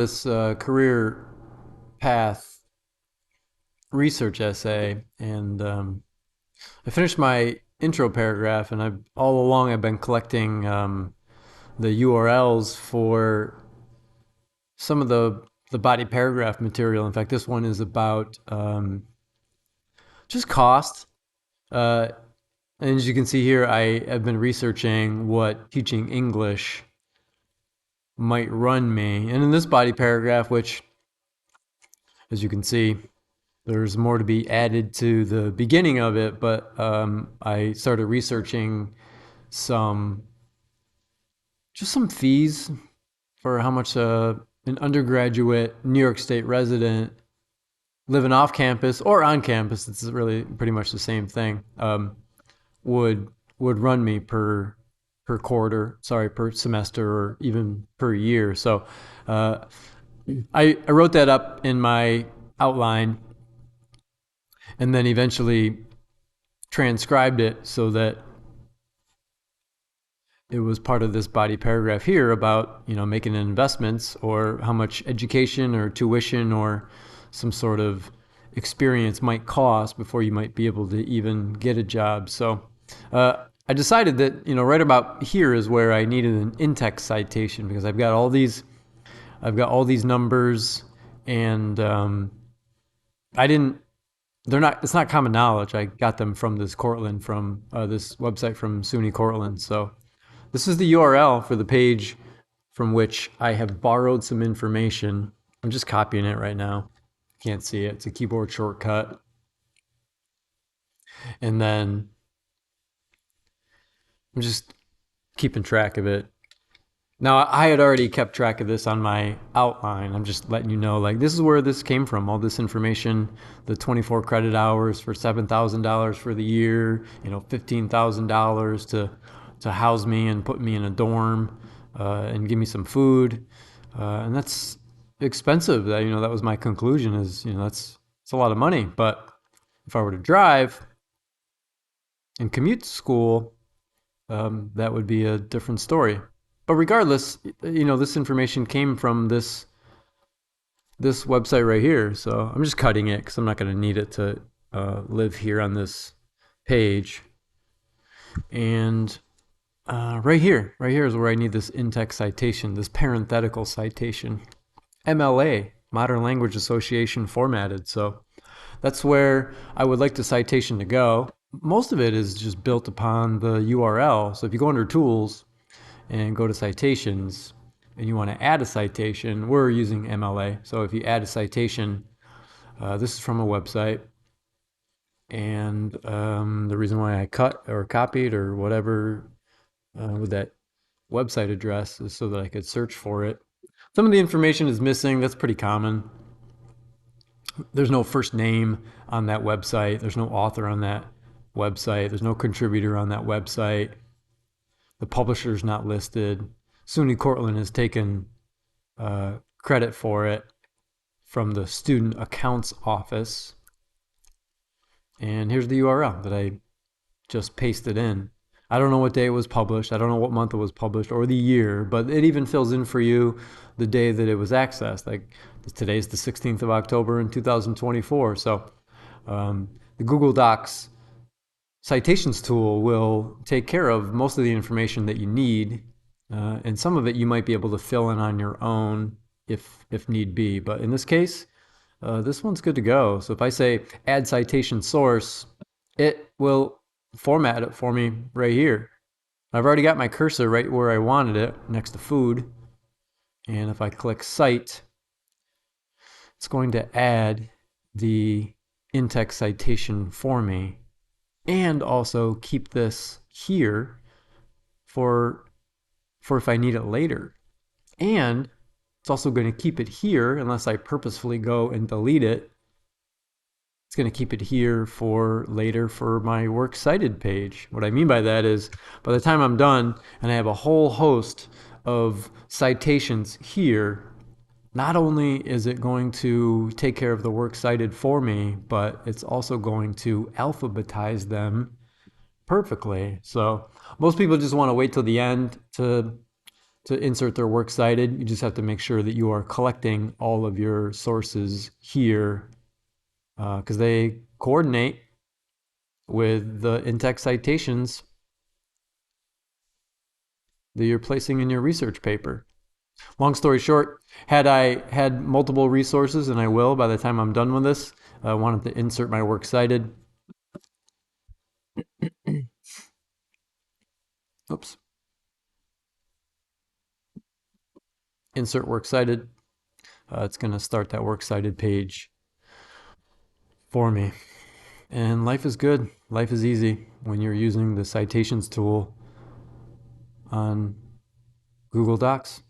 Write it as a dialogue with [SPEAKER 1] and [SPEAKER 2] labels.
[SPEAKER 1] This career path research essay, and I finished my intro paragraph, and all along I've been collecting the URLs for some of the body paragraph material. In fact, this one is about just cost. Uh, and as you can see here, I have been researching what teaching English might run me. And in this body paragraph, which, as you can see, there's more to be added to the beginning of it, but I started researching some some fees for how much an undergraduate New York State resident living off campus or on campus, it's really pretty much the same thing, would run me per quarter, per semester, or even per year. So I wrote that up in my outline, and then eventually transcribed it so that it was part of this body paragraph here about, making investments, or how much education or tuition or some sort of experience might cost before you might be able to even get a job. So I decided that, right about here is where I needed an in-text citation, because I've got all these numbers, and I didn't it's not common knowledge. I got them from this Cortland, from this website from SUNY Cortland. So this is the URL for the page from which I have borrowed some information. I'm just copying it right now. Can't see it. It's a keyboard shortcut. And then I'm just keeping track of it. Now, I had already kept track of this on my outline. I'm just letting you know, like, this is where this came from. All this information, the 24 credit hours for $7,000 for the year, $15,000 to house me and put me in a dorm, and give me some food. And that's expensive. That was my conclusion, is, it's a lot of money. But if I were to drive and commute to school, that would be a different story. But regardless, this information came from this website right here. So I'm just cutting it because I'm not going to need it to live here on this page. And right here is where I need this in-text citation, this parenthetical citation. MLA, Modern Language Association formatted. So that's where I would like the citation to go. Most of it is just built upon the URL. So if you go under Tools and go to Citations, and you want to add a citation, we're using MLA. So if you add a citation, this is from a website. And the reason why I cut or copied or whatever with that website address is so that I could search for it. Some of the information is missing. That's pretty common. There's no first name on that website. There's no author on that website. There's no contributor on that website. The publisher's not listed. SUNY Cortland has taken credit for it from the Student Accounts Office. And here's the URL that I just pasted in. I don't know what day it was published. I don't know what month it was published or the year, but it even fills in for you the day that it was accessed. Like, today's the 16th of October in 2024. So the Google Docs Citations tool will take care of most of the information that you need, and some of it you might be able to fill in on your own if need be. But in this case, this one's good to go. So if I say add citation source, it will format it for me right here. I've already got my cursor right where I wanted it, next to food. And if I click cite, it's going to add the in-text citation for me, and also keep this here for if I need it later. And it's also going to keep it here, unless I purposefully go and delete it. It's going to keep it here for later for my works cited page. What I mean by that is, by the time I'm done and I have a whole host of citations here, not only is it going to take care of the works cited for me, but it's also going to alphabetize them perfectly. So most people just want to wait till the end to to insert their works cited. You just have to make sure that you are collecting all of your sources here because they coordinate with the in-text citations that you're placing in your research paper. Long story short, had I had multiple resources, and I will by the time I'm done with this, I wanted to insert my works cited. Oops. Insert works cited. It's going to start that works cited page for me. And life is good. Life is easy when you're using the citations tool on Google Docs.